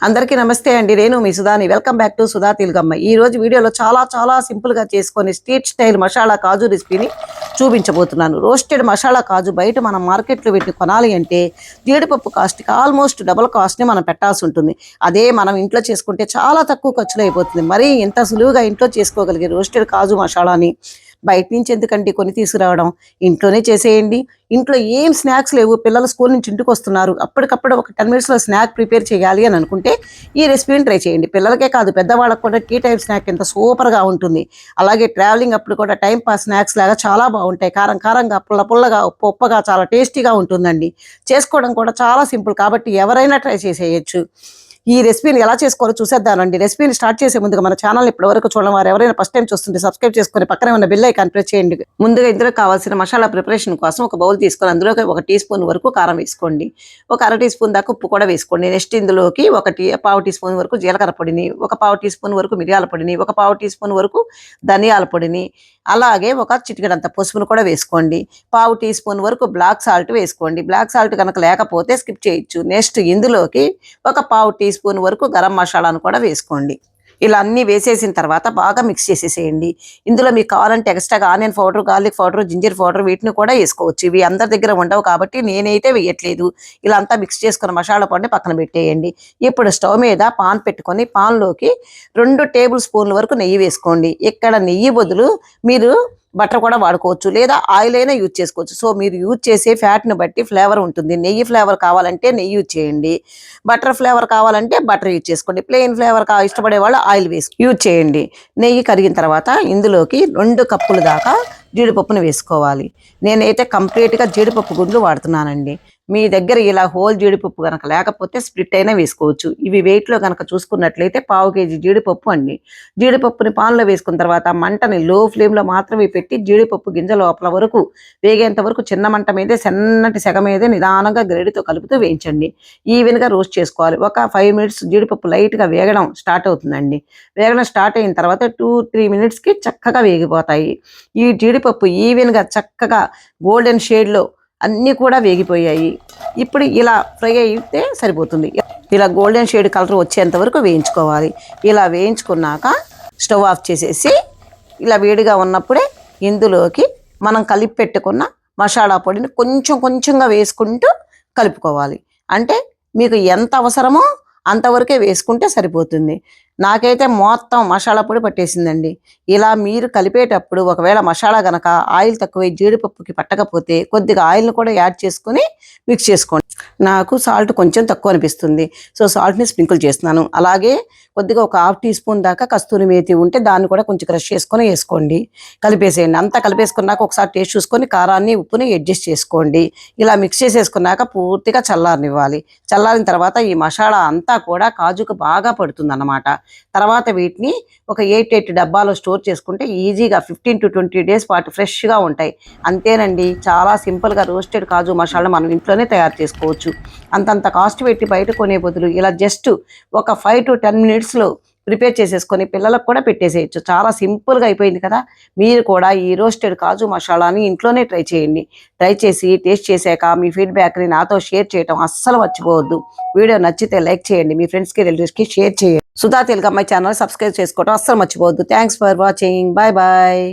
అందరికీ నమస్తే అండి. నేను మీ సుధాని. Welcome back to Sudha తెలుగమ్మ. ఈ రోజు వీడియోలో చాలా సింపుల్గా చేసుకొని స్ట్రీట్ స్టైల్ మసాలా కాజు రెసిపీని చూపించబోతున్నాను. రోస్టెడ్ మసాలా కాజు బయట మనం మార్కెట్లో పెట్టి కొనాలి అంటే జీడిపప్పు కాస్ట్కి ఆల్మోస్ట్ డబుల్ కాస్ట్ని మనం పెట్టాల్సి ఉంటుంది. అదే మనం ఇంట్లో చేసుకుంటే చాలా తక్కువ ఖర్చులో అయిపోతుంది. మరీ ఇంత సులువుగా ఇంట్లో చేసుకోగలిగే రోస్టెడ్ కాజు మసాలాని బయట నుంచి ఎందుకంటే కొని తీసుకురావడం, ఇంట్లోనే చేసేయండి. ఇంట్లో ఏం స్నాక్స్ లేవు, పిల్లలు స్కూల్ నుంచి ఇంటికి వస్తున్నారు, అప్పటికప్పుడు ఒక 10 మినిట్స్లో స్నాక్ ప్రిపేర్ చేయాలి అని అనుకుంటే ఈ రెసిపీని ట్రై చేయండి. పిల్లలకే కాదు పెద్దవాళ్ళకు కూడా టీ టైం స్నాక్ ఎంత సూపర్గా ఉంటుంది. అలాగే ట్రావెలింగ్ అప్పుడు కూడా టైం పాస్ స్నాక్స్ లాగా చాలా బాగుంటాయి. కారంగా పుల్లగా ఉప్పగా చాలా టేస్టీగా ఉంటుందండి. చేసుకోవడం కూడా చాలా సింపుల్ కాబట్టి ఎవరైనా ట్రై చేసేయచ్చు. ఈ రెసిపీని ఎలా చేసుకోవాలో చూసేద్దానండి. రెసిపీని స్టార్ట్ చేసే ముందుగా మన ఛానల్ ఇప్పటివరకు చూడడం వారు ఎవరైనా ఫస్ట్ టైం చూస్తుంటే సబ్స్క్రైబ్ చేసుకొని పక్కనే ఉన్న బెల్ ఐకాన్ ప్రెస్ చేయండి. ముందుగా ఇందులో కావాల్సిన మసాలా ప్రిపరేషన్ కోసం ఒక బౌల్ తీసుకొని అందులోకి 1 టీ స్పూన్ వరకు కారం వేసుకోండి. ఒక అర టీ స్పూన్ దాకా ఉప్పు కూడా వేసుకోండి. నెక్స్ట్ ఇందులోకి పావు టీ స్పూన్ వరకు జీలకర్ర పొడిని, ఒక పావు టీ స్పూన్ వరకు మిరియాల పొడిని, ఒక పావు టీ స్పూన్ వరకు ధనియాల పొడిని, అలాగే ఒక చిటికెడంత పసుపును కూడా వేసుకోండి. పావు టీ స్పూన్ వరకు బ్లాక్ సాల్ట్ వేసుకోండి. బ్లాక్ సాల్ట్ కనుక లేకపోతే స్కిప్ చేయొచ్చు. నెక్స్ట్ ఇందులోకి ఒక పావు టీ స్పూన్ వరకు గరం మసాలాను కూడా వేసుకోండి. ఇలా అన్నీ వేసేసిన తర్వాత బాగా మిక్స్ చేసేసేయండి. ఇందులో మీకు కావాలంటే ఎక్స్ట్రాగా onion powder, garlic powder, ginger powder వీటిని కూడా వేసుకోవచ్చు. ఇవి అందరి దగ్గర ఉండవు కాబట్టి నేనైతే వేయట్లేదు. ఇలా అంతా మిక్స్ చేసుకున్న మసాలా పొడిని పక్కన పెట్టేయండి. ఇప్పుడు స్టవ్ మీద పాన్ పెట్టుకొని పాన్లోకి 2 టేబుల్ స్పూన్ల వరకు నెయ్యి వేసుకోండి. ఇక్కడ నెయ్యి బదులు మీరు బటర్ కూడా వాడుకోవచ్చు, లేదా ఆయిల్ అయినా యూజ్ చేసుకోవచ్చు. సో మీరు యూజ్ చేసే ఫ్యాట్ని బట్టి ఫ్లేవర్ ఉంటుంది. నెయ్యి ఫ్లేవర్ కావాలంటే నెయ్యి యూజ్ చేయండి, బటర్ ఫ్లేవర్ కావాలంటే బటర్ యూజ్ చేసుకోండి, ప్లెయిన్ ఫ్లేవర్ ఇష్టపడే వాళ్ళు ఆయిల్ యూజ్ చేయండి. నెయ్యి కరిగిన తర్వాత ఇందులోకి 2 కప్పుల దాకా జీడిపప్పును వేసుకోవాలి. నేనైతే కంప్లీట్గా జీడిపప్పు గుండ్లు వాడుతున్నానండి. మీ దగ్గర ఇలా హోల్ జీడిపప్పు కనుక లేకపోతే స్ప్లిట్ అయినా వేసుకోవచ్చు. ఇవి వెయిట్లో కనుక చూసుకున్నట్లయితే పావు కేజీ జీడిపప్పు అండి. జీడిపప్పుని పాన్లో వేసుకున్న తర్వాత మంటని లో ఫ్లేమ్లో మాత్రమే పెట్టి జీడిపప్పు గింజ లోపల వరకు వేగేంత వరకు చిన్న మంట మీదే సన్నటి సెగ మీదే నిదానంగా గరిడితో కలుపుతూ వేయించండి. ఈవెన్గా రోస్ట్ చేసుకోవాలి. ఒక 5 మినిట్స్ జీడిపప్పు లైట్గా వేగడం స్టార్ట్ అవుతుందండి. వేగడం స్టార్ట్ అయిన తర్వాత 2-3 మినిట్స్కి చక్కగా వేగిపోతాయి. ఈ జీడిపప్పు ఈవెన్గా చక్కగా గోల్డెన్ షేడ్లో అన్నీ కూడా వేగిపోయాయి. ఇప్పుడు ఇలా ఫ్రై అయితే సరిపోతుంది. ఇలా గోల్డెన్ షేడ్ కలర్ వచ్చేంత వరకు వేయించుకోవాలి. ఇలా వేయించుకున్నాక స్టవ్ ఆఫ్ చేసేసి ఇలా వేడిగా ఉన్నప్పుడే ఇందులోకి మనం కలిపి పెట్టుకున్న మసాలా పొడిని కొంచెంగా వేసుకుంటూ కలుపుకోవాలి. అంటే మీకు ఎంత అవసరమో అంతవరకే వేసుకుంటే సరిపోతుంది. నాకైతే మొత్తం మసాలా పొడి పట్టేసిందండి. ఇలా మీరు కలిపేటప్పుడు ఒకవేళ మసాలా గనక ఆయిల్ తక్కువై జీడిపప్పుకి పట్టకపోతే కొద్దిగా ఆయిల్ని కూడా యాడ్ చేసుకుని మిక్స్ చేసుకోండి. నాకు సాల్ట్ కొంచెం తక్కువ అనిపిస్తుంది, సో సాల్ట్ని స్ప్రింకిల్ చేస్తున్నాను. అలాగే కొద్దిగా ఒక 1/2 టీ స్పూన్ దాకా కస్తూరి మేతి ఉంటే దాన్ని కూడా కొంచెం క్రష్ చేసుకొని వేసుకోండి. కలిపేసేయండి. అంతా కలిపేసుకున్నాక ఒకసారి టేస్ట్ చూసుకొని కారాన్ని ఉప్పుని అడ్జస్ట్ చేసుకోండి. ఇలా మిక్స్ చేసేసుకున్నాక పూర్తిగా చల్లారనివ్వాలి. చల్లారిన తర్వాత ఈ మసాలా అంతా కూడా కాజుకు బాగా పడుతుంది అన్నమాట. తర్వాత వీటిని ఒక 8 డబ్బాలో స్టోర్ చేసుకుంటే ఈజీగా 15 to 20 డేస్ పాటు ఫ్రెష్గా ఉంటాయి. అంతేనండి, చాలా సింపుల్గా రోస్టెడ్ కాజు మసాలా మనం ఇంట్లోనే తయారు చేసుకోవచ్చు. అంతంత కాస్ట్ పెట్టి బయట కొనే బదులు ఇలా జస్ట్ ఒక 5 to 10 మినిట్స్లో ప్రిపేర్ చేసేసుకొని పిల్లలకు కూడా పెట్టేసేయచ్చు. చాలా సింపుల్గా అయిపోయింది కదా. మీరు కూడా ఈ రోస్టెడ్ కాజు మసాలాని ఇంట్లోనే ట్రై చేయండి. ట్రై చేసి టేస్ట్ చేశాక మీ ఫీడ్బ్యాక్ని నాతో షేర్ చేయడం అస్సలు మర్చిపోవద్దు. వీడియో నచ్చితే లైక్ చేయండి, మీ ఫ్రెండ్స్కి రిలేటివ్స్కి షేర్ చేయండి. సుధా తెలుగమ్మ ఛానల్ సబ్స్క్రైబ్ చేసుకోవడం అస్సలు మర్చిపోవద్దు. Thanks for watching. బాయ్.